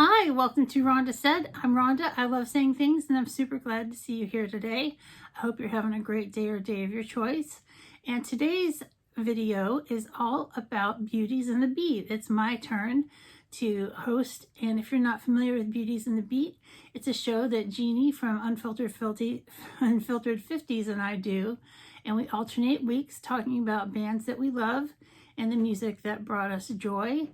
Hi, welcome to Rhonda Said. I'm Rhonda. I love saying things and I'm super glad to see you here today. I hope you're having a great day or day of your choice. And today's video is all about Beauties and the Beat. It's my turn to host, and if you're not familiar with Beauties and the Beat, it's a show that Jeannie from Unfiltered Fifties and I do, and we alternate weeks talking about bands that we love and the music that brought us joy.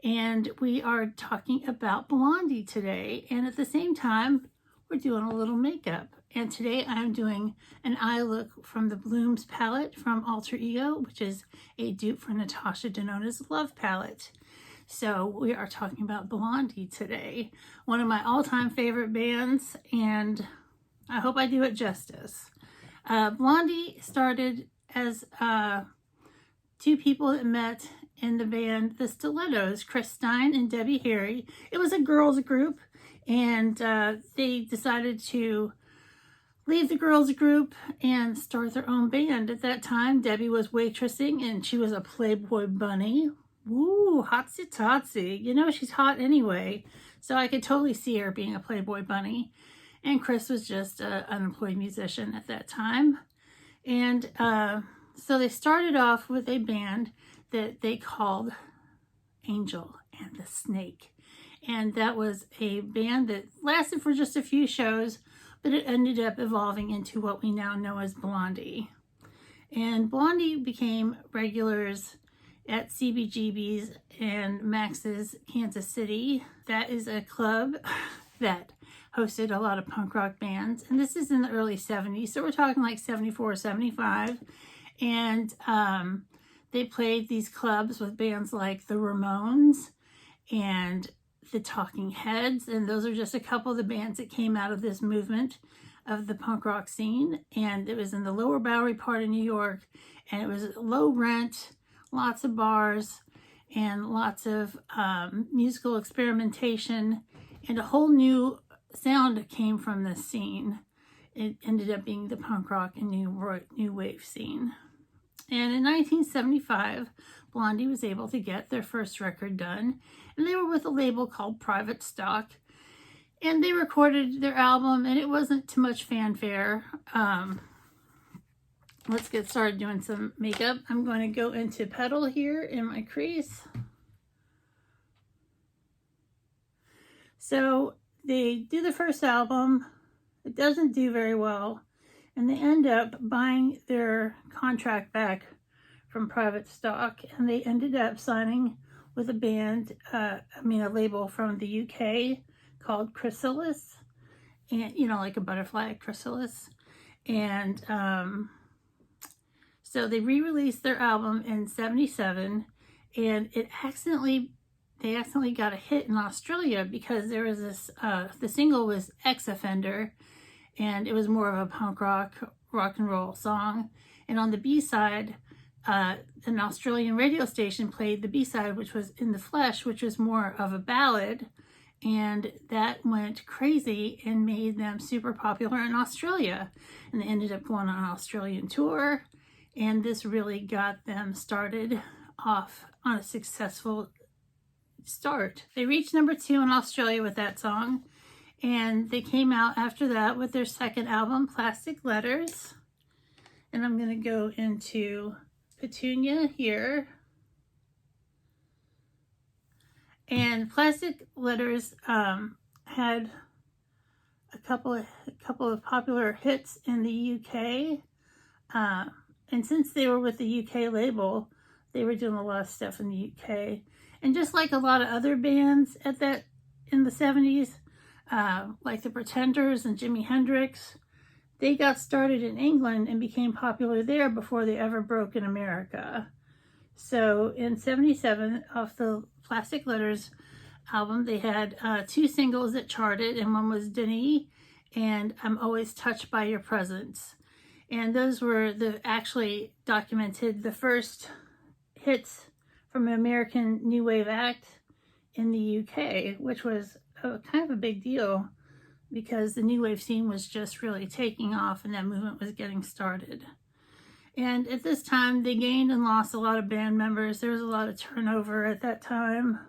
And we are talking about Blondie today, and at the same time we're doing a little makeup. And today I'm doing an eye look from the Blooms palette from Alter Ego, which is a dupe for Natasha Denona's Love palette. So we are talking about Blondie today, one of my all-time favorite bands, and I hope I do it justice. Blondie started as two people that met in the band The Stilettos, Chris Stein and Debbie Harry. It was a girls group, and they decided to leave the girls group and start their own band. At that time, Debbie was waitressing, and she was a Playboy bunny. Woo, hotsy totsy. You know, she's hot anyway, so I could totally see her being a Playboy bunny. And Chris was just an unemployed musician at that time. And so they started off with a band that they called Angel and the Snake. And that was a band that lasted for just a few shows, but it ended up evolving into what we now know as Blondie. And Blondie became regulars at CBGB's and Max's Kansas City. That is a club that hosted a lot of punk rock bands. And this is in the early 70s, so we're talking like 74, 75. And they played these clubs with bands like the Ramones and the Talking Heads, and those are just a couple of the bands that came out of this movement of the punk rock scene. And it was in the Lower Bowery part of New York, and it was low rent, lots of bars, and lots of musical experimentation, and a whole new sound came from this scene. It ended up being the punk rock and new wave scene. And in 1975, Blondie was able to get their first record done, and they were with a label called Private Stock, and they recorded their album, and it wasn't too much fanfare. Let's get started doing some makeup. I'm going to go into Petal here in my crease. So they do the first album. It doesn't do very well, and they end up buying their contract back from Private Stock, and they ended up signing with a band, a label from the UK called Chrysalis, and like a butterfly, Chrysalis. And so they re-released their album in 77, and they accidentally got a hit in Australia because there was this, the single was Ex-Offender, and it was more of a punk rock and roll song. And on the B-side, an Australian radio station played the B-side, which was In the Flesh, which was more of a ballad, and that went crazy and made them super popular in Australia. And they ended up going on an Australian tour, and this really got them started off on a successful start. They reached number 2 in Australia with that song, and they came out after that with their second album, Plastic Letters. And I'm going to go into Petunia here. And Plastic Letters had a couple of popular hits in the UK. And since they were with the UK label, they were doing a lot of stuff in the UK. And just like a lot of other bands in the 70s, like the Pretenders and Jimi Hendrix, they got started in England and became popular there before they ever broke in America. So in 77, off the Plastic Letters album, they had 2 singles that charted, and one was Denis and I'm Always Touched by Your Presence. And those were actually documented the first hits from an American new wave act in the UK, which was kind of a big deal because the new wave scene was just really taking off and that movement was getting started. And at this time, they gained and lost a lot of band members. There was a lot of turnover at that time.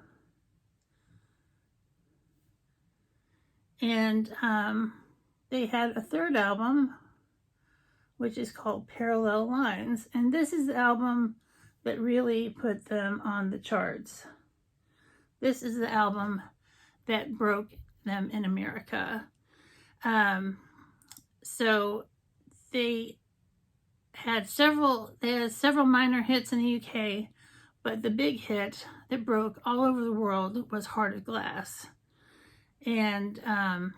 And they had a third album, which is called Parallel Lines. And this is the album that really put them on the charts. This is the album that broke them in America. So they had several minor hits in the UK, but the big hit that broke all over the world was Heart of Glass. And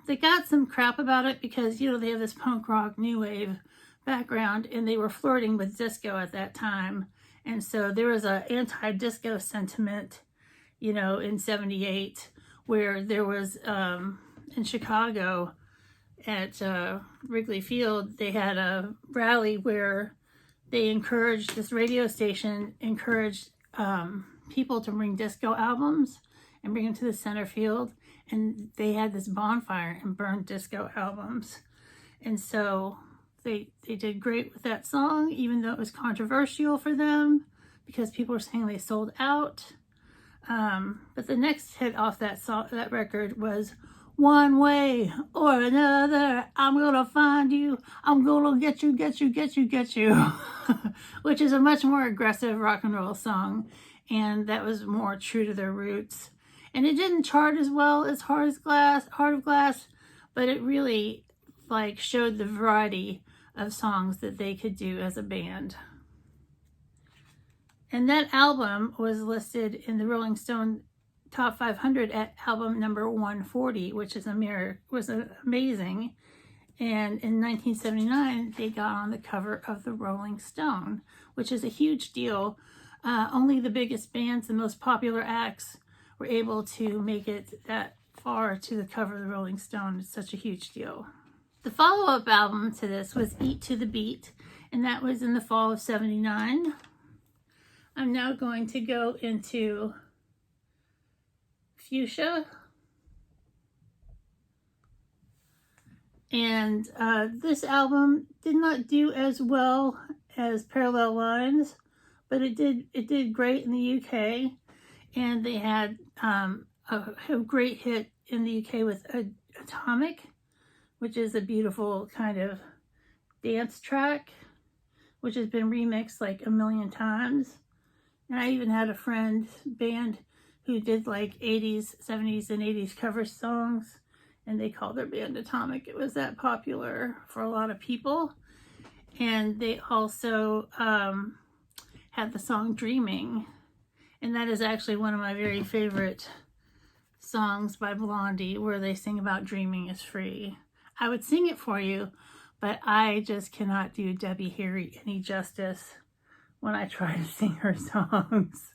they got some crap about it because, you know, they have this punk rock new wave background, and they were flirting with disco at that time. And so there was an anti-disco sentiment, you know, in '78, where there was in Chicago at Wrigley Field, they had a rally where they encouraged, this radio station encouraged people to bring disco albums and bring them to the center field. And they had this bonfire and burned disco albums. And so they did great with that song, even though it was controversial for them because people were saying they sold out. But the next hit off that record was One Way or Another, I'm gonna find you, I'm gonna get you, which is a much more aggressive rock and roll song, and that was more true to their roots. And it didn't chart as well as Heart of Glass, but it really like showed the variety of songs that they could do as a band. And that album was listed in the Rolling Stone Top 500 at album number 140, which was amazing. And in 1979, they got on the cover of the Rolling Stone, which is a huge deal. Only the biggest bands, the most popular acts, were able to make it that far to the cover of the Rolling Stone. It's such a huge deal. The follow-up album to this was Eat to the Beat, and that was in the fall of '79. I'm now going to go into Fuchsia. And this album did not do as well as Parallel Lines, but it did great in the UK. And they had a great hit in the UK with Atomic, which is a beautiful kind of dance track, which has been remixed like a million times. And I even had a band who did like 80s, 70s, and 80s cover songs, and they called their band Atomic. It was that popular for a lot of people. And they also had the song Dreaming, and that is actually one of my very favorite songs by Blondie, where they sing about dreaming is free. I would sing it for you, but I just cannot do Debbie Harry any justice when I try to sing her songs,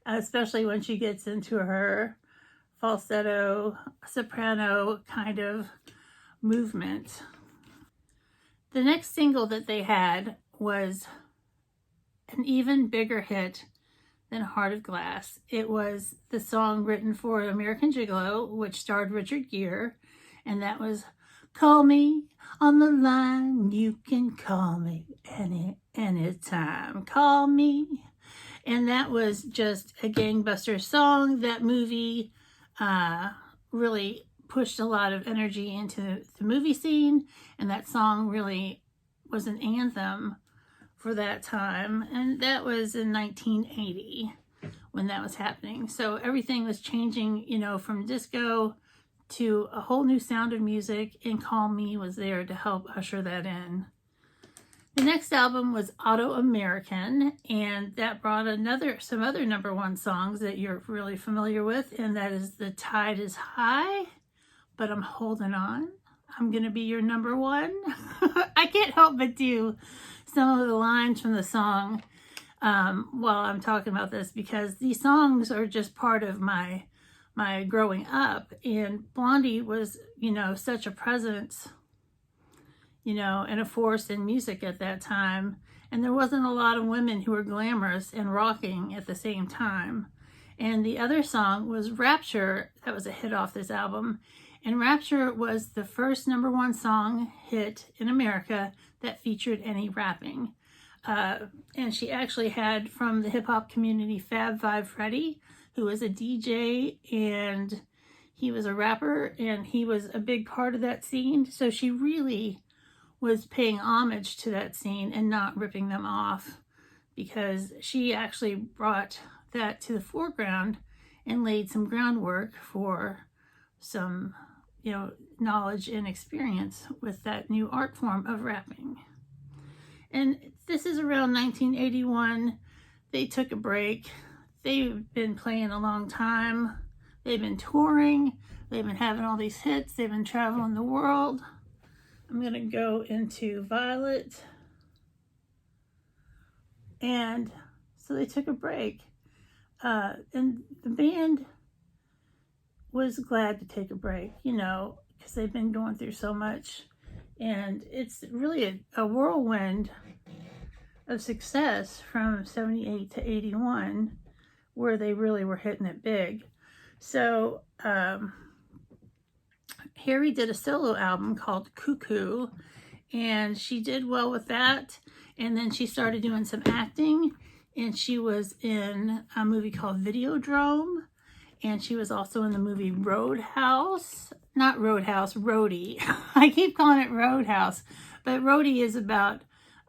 especially when she gets into her falsetto, soprano kind of movement. The next single that they had was an even bigger hit than Heart of Glass. It was the song written for American Gigolo, which starred Richard Gere, and that was Call Me on the Line, You Can Call Me anytime, call me. And that was just a gangbuster song. That movie really pushed a lot of energy into the movie scene, and that song really was an anthem for that time. And that was in 1980 when that was happening. So everything was changing, you know, from disco to a whole new sound of music, and Call Me was there to help usher that in. The next album was Auto American, and that brought some other number one songs that you're really familiar with, and that is The Tide is High, But I'm Holding On, I'm Gonna Be Your Number One. I can't help but do some of the lines from the song while I'm talking about this, because these songs are just part of my growing up, and Blondie was, you know, such a presence, you know, and a force in music at that time. And there wasn't a lot of women who were glamorous and rocking at the same time. And the other song was Rapture. That was a hit off this album. And Rapture was the first number one song hit in America that featured any rapping. And she actually had, from the hip hop community, Fab Five Freddy, who was a DJ, and he was a rapper and he was a big part of that scene. So she really was paying homage to that scene and not ripping them off, because she actually brought that to the foreground and laid some groundwork for some, you know, knowledge and experience with that new art form of rapping. And this is around 1981. They took a break. They've been playing a long time. They've been touring. They've been having all these hits. They've been traveling the world. I'm going to go into Violet. And so they took a break. And the band was glad to take a break, you know, because they've been going through so much. And it's really a whirlwind of success from 78 to 81, where they really were hitting it big. So Harry did a solo album called Cuckoo, and she did well with that. And then she started doing some acting, and she was in a movie called Videodrome, and she was also in the movie Roadhouse. Not Roadhouse, Roadie. I keep calling it Roadhouse, but Roadie is about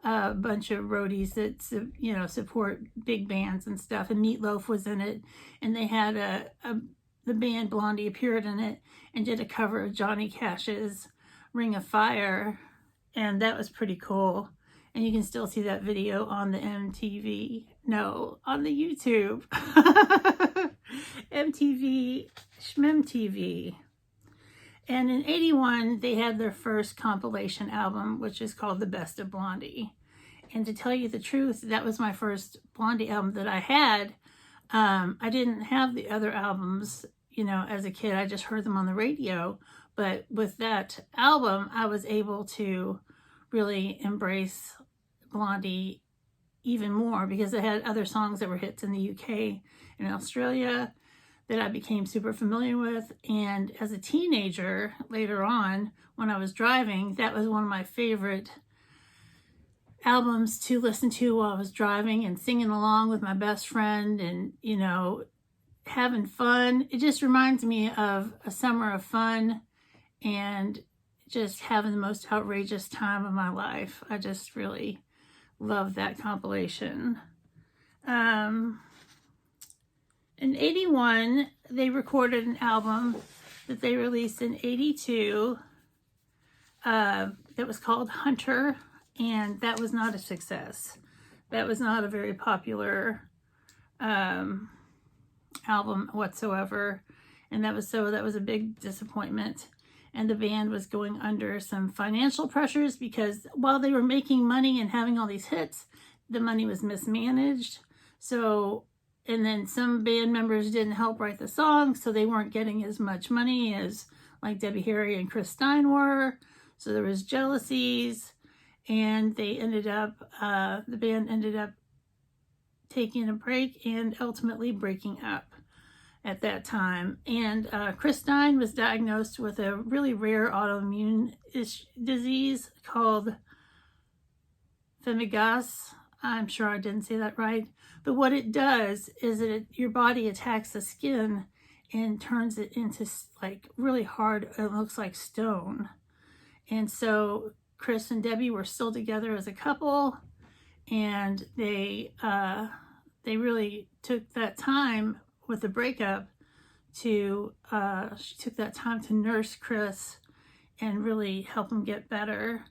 a bunch of roadies that, you know, support big bands and stuff. And Meatloaf was in it, and they had the band Blondie appeared in it and did a cover of Johnny Cash's Ring of Fire, and that was pretty cool. And you can still see that video on the MTV, no, on the YouTube. MTV, ShmemTV. And in 81, they had their first compilation album, which is called The Best of Blondie. And to tell you the truth, that was my first Blondie album that I had. I didn't have the other albums, you know, as a kid. I just heard them on the radio. But with that album, I was able to really embrace Blondie even more, because it had other songs that were hits in the UK and Australia that I became super familiar with. And as a teenager, later on, when I was driving, that was one of my favorite albums to listen to while I was driving and singing along with my best friend and, you know, having fun. It just reminds me of a summer of fun and just having the most outrageous time of my life. I just really love that compilation. In 81, they recorded an album that they released in 82 that was called Hunter, and that was not a success. That was not a very popular album whatsoever, and that was a big disappointment. And the band was going under some financial pressures, because while they were making money and having all these hits, the money was mismanaged. So, and then some band members didn't help write the songs, so they weren't getting as much money as like Debbie Harry and Chris Stein were. So there was jealousies, and they ended up, the band ended up taking a break and ultimately breaking up at that time. And Chris Stein was diagnosed with a really rare autoimmune disease called Femigas. I'm sure I didn't say that right. But what it does is that your body attacks the skin and turns it into like really hard, it looks like stone. And so Chris and Debbie were still together as a couple, and they really took that time with the breakup to, she took that time to nurse Chris and really help him get better.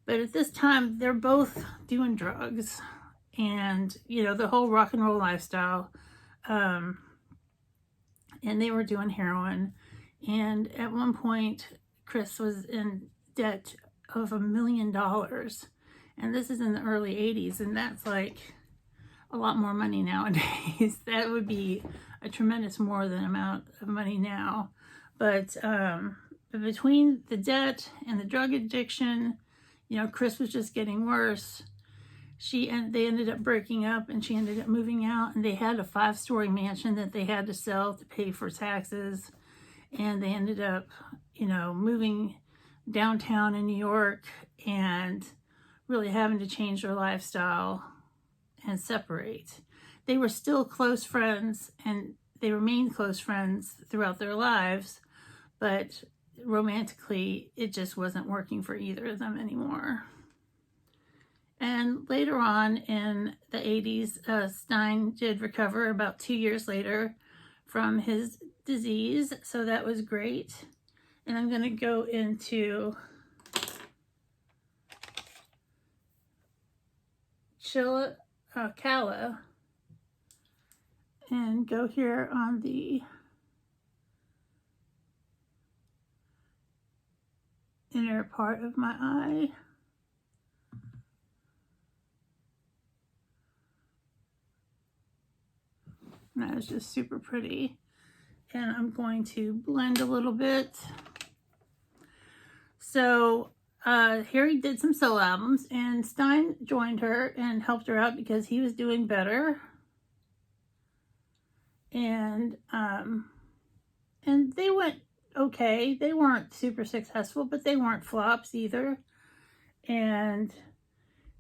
But at this time, they're both doing drugs and, you know, the whole rock and roll lifestyle. And they were doing heroin. And at one point, Chris was in debt of $1 million. And this is in the early 80s, and that's like a lot more money nowadays. That would be a tremendous more than amount of money now. But between the debt and the drug addiction, you know, Chris was just getting worse. They ended up breaking up, and she ended up moving out, and they had a 5-story mansion that they had to sell to pay for taxes. And they ended up, you know, moving downtown in New York and really having to change their lifestyle and separate. They were still close friends, and they remained close friends throughout their lives, but romantically, it just wasn't working for either of them anymore. And later on in the 80s, Stein did recover about 2 years later from his disease, so that was great. And I'm going to go into Calla and go here on the inner part of my eye. And that is just super pretty. And I'm going to blend a little bit. So Harry did some solo albums, and Stein joined her and helped her out because he was doing better. And they went okay. They weren't super successful, but they weren't flops either. And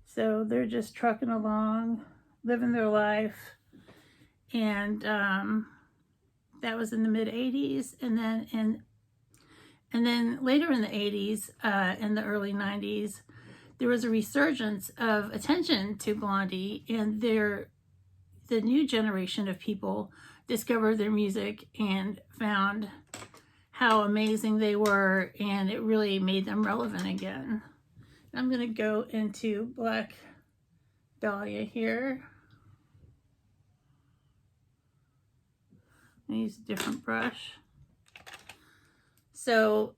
so they're just trucking along, living their life. And that was in the mid 80s. And then later in the 80s, in the early 90s, there was a resurgence of attention to Blondie, and the new generation of people discovered their music and found how amazing they were, and it really made them relevant again. I'm going to go into Black Dahlia here. I use a different brush. So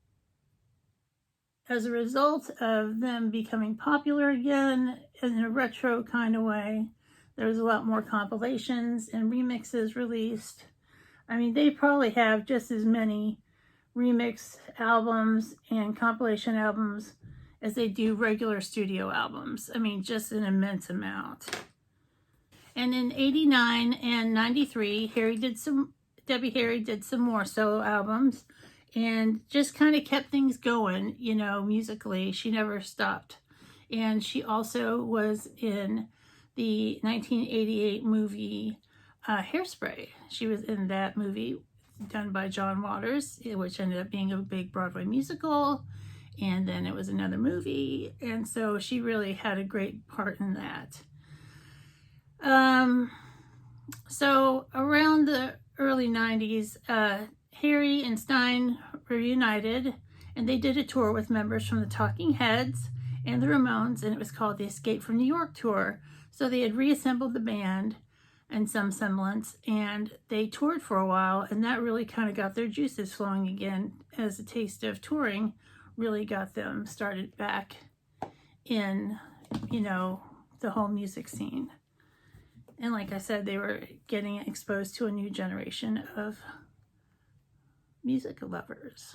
as a result of them becoming popular again in a retro kind of way, there was a lot more compilations and remixes released. I mean, they probably have just as many remix albums and compilation albums as they do regular studio albums. I mean, just an immense amount. And in 89 and 93, Debbie Harry did some more solo albums and just kind of kept things going, you know, musically. She never stopped. And she also was in the 1988 movie Hairspray. She was in that movie done by John Waters, which ended up being a big Broadway musical. And then it was another movie. And so she really had a great part in that. So around the early 90s, Harry and Stein reunited, and they did a tour with members from the Talking Heads and the Ramones, and it was called the Escape from New York Tour. So they had reassembled the band in some semblance, and they toured for a while, and that really kind of got their juices flowing again, as a taste of touring really got them started back in, you know, the whole music scene. And like I said, they were getting exposed to a new generation of music lovers.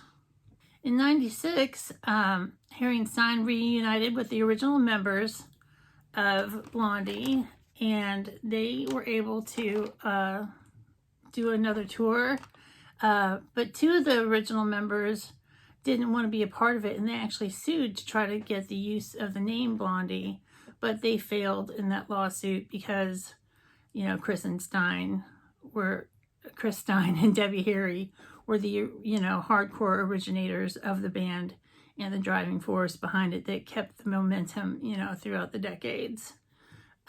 In 96, Harry and Stein reunited with the original members of Blondie, and they were able to do another tour. But two of the original members didn't want to be a part of it, and they actually sued to try to get the use of the name Blondie, but they failed in that lawsuit because, you know, Chris Stein and Debbie Harry were the, you know, hardcore originators of the band and the driving force behind it that kept the momentum, you know, throughout the decades.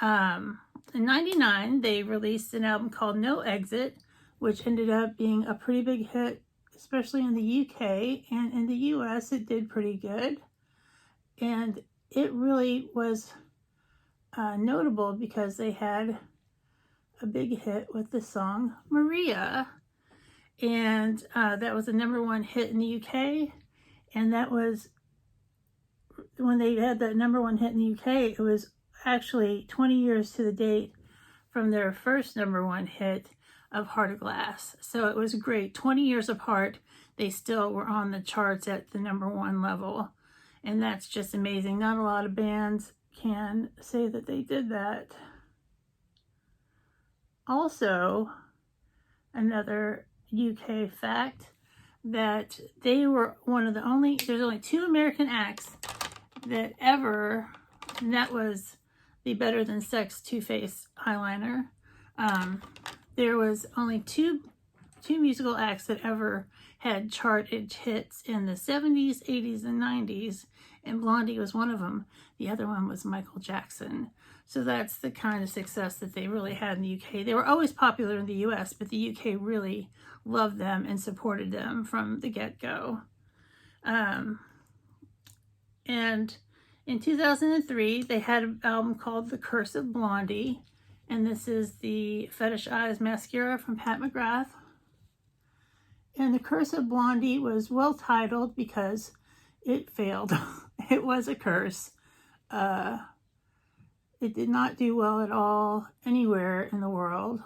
In 99, they released an album called No Exit, which ended up being a pretty big hit, especially in the UK, and in the US it did pretty good. And it really was notable because they had a big hit with the song Maria, and that was a #1 hit in the UK. And that was when they had that #1 hit in the UK, it was actually 20 years to the date from their first #1 hit of Heart of Glass. So it was great. 20 years apart, they still were on the charts at the #1 level, and that's just amazing. Not a lot of bands can say that they did that. Also, another UK fact, that they were one of the only, there's only 2 American acts that ever, and that was the Better Than Sex Too Faced eyeliner. There was only two musical acts that ever had charted hits in the 70s, 80s, and 90s, and Blondie was one of them. The other one was Michael Jackson. So that's the kind of success that they really had in the UK. They were always popular in the US, but the UK really loved them and supported them from the get-go. And in 2003, they had an album called The Curse of Blondie, and this is the Fetish Eyes mascara from Pat McGrath. And The Curse of Blondie was well titled because it failed. It was a curse. It did not do well at all anywhere in the world.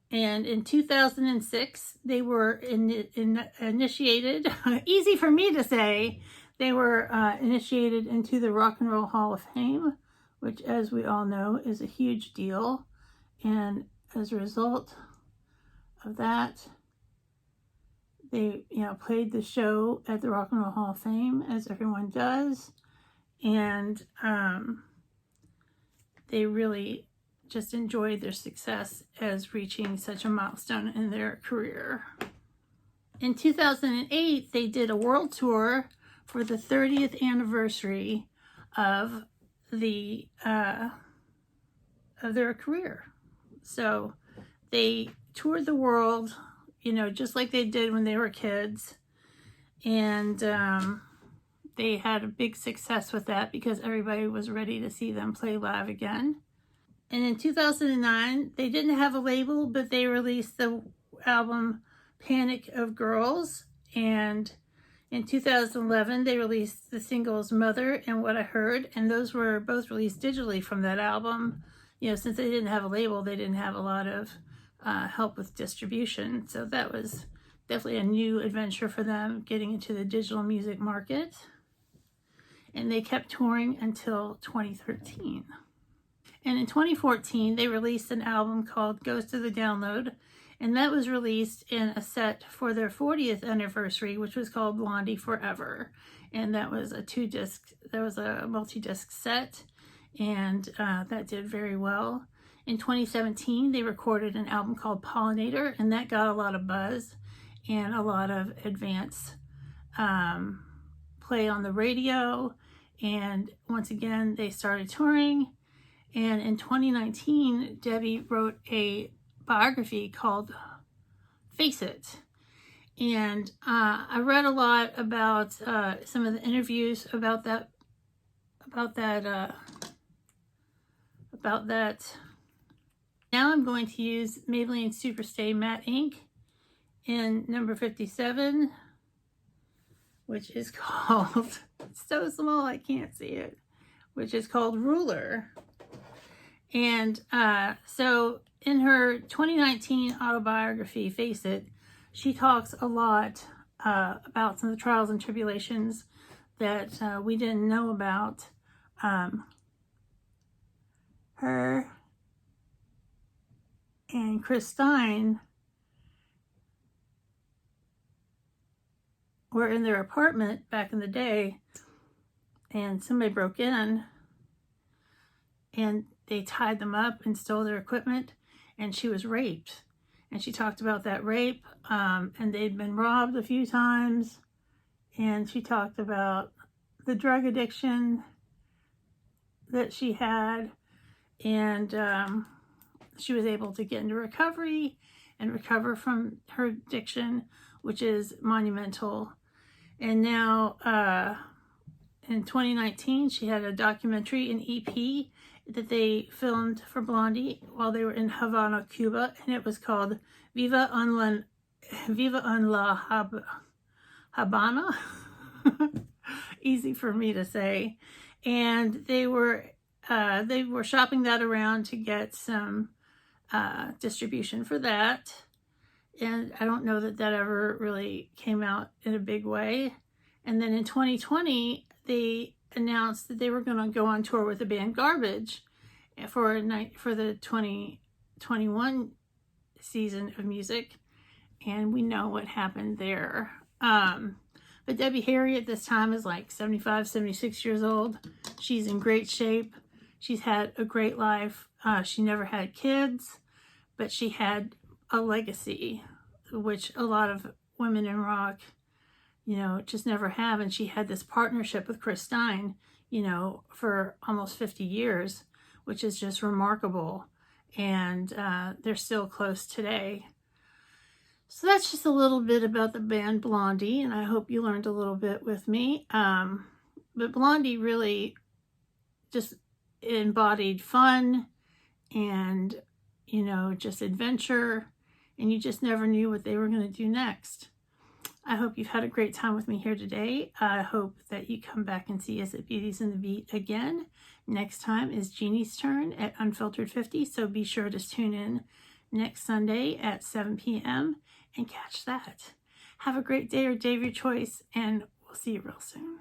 And in 2006, they were initiated, easy for me to say, they were initiated into the Rock and Roll Hall of Fame, which, as we all know, is a huge deal. And as a result of that, they, played the show at the Rock and Roll Hall of Fame, as everyone does. And they really just enjoyed their success as reaching such a milestone in their career. In 2008, they did a world tour for the 30th anniversary of the of their career. So they toured the world, just like they did when they were kids, and they had a big success with that because everybody was ready to see them play live again. And in 2009, they didn't have a label, but they released the album Panic of Girls. And in 2011, they released the singles Mother and What I Heard. And those were both released digitally from that album. Since they didn't have a label, they didn't have a lot of help with distribution. So that was definitely a new adventure for them, getting into the digital music market. And they kept touring until 2013. And in 2014, they released an album called Goes to the Download, and that was released in a set for their 40th anniversary, which was called Blondie Forever. And that was a multi-disc set, and that did very well. In 2017, they recorded an album called Pollinator, and that got a lot of buzz and a lot of advance play on the radio. And once again, they started touring. And in 2019, Debbie wrote a biography called Face It. And I read a lot about some of the interviews about that. Now I'm going to use Maybelline Superstay Matte Ink in number 57, which is called, it's so small I can't see it, which is called Ruler. And so in her 2019 autobiography, Face It, she talks a lot about some of the trials and tribulations that we didn't know about. Her and Chris Stein were in their apartment back in the day, and somebody broke in and they tied them up and stole their equipment, and she was raped. And she talked about that rape, and they'd been robbed a few times, and she talked about the drug addiction that she had, and she was able to get into recovery and recover from her addiction, which is monumental. And now in 2019, she had a documentary, an EP, that they filmed for Blondie while they were in Havana, Cuba, and it was called Viva en la Habana. Easy for me to say. And they were shopping that around to get some distribution for that. And I don't know that ever really came out in a big way. And then in 2020, they announced that they were going to go on tour with the band Garbage for the 2021 season of music, and we know what happened there. But Debbie Harry at this time is like 75, 76 years old. She's in great shape. She's had a great life. She never had kids, but she had a legacy. which a lot of women in rock, you know, just never have. And she had this partnership with Chris Stein, you know, for almost 50 years, which is just remarkable. And they're still close today. So that's just a little bit about the band Blondie, and I hope you learned a little bit with me. But Blondie really just embodied fun and, you know, just adventure, and you just never knew what they were going to do next. I hope you've had a great time with me here today. I hope that you come back and see us at Beauties and the Beat again. Next time is Jeannie's turn at Unfiltered 50, so be sure to tune in next Sunday at 7 p.m. and catch that. Have a great day or day of your choice, and we'll see you real soon.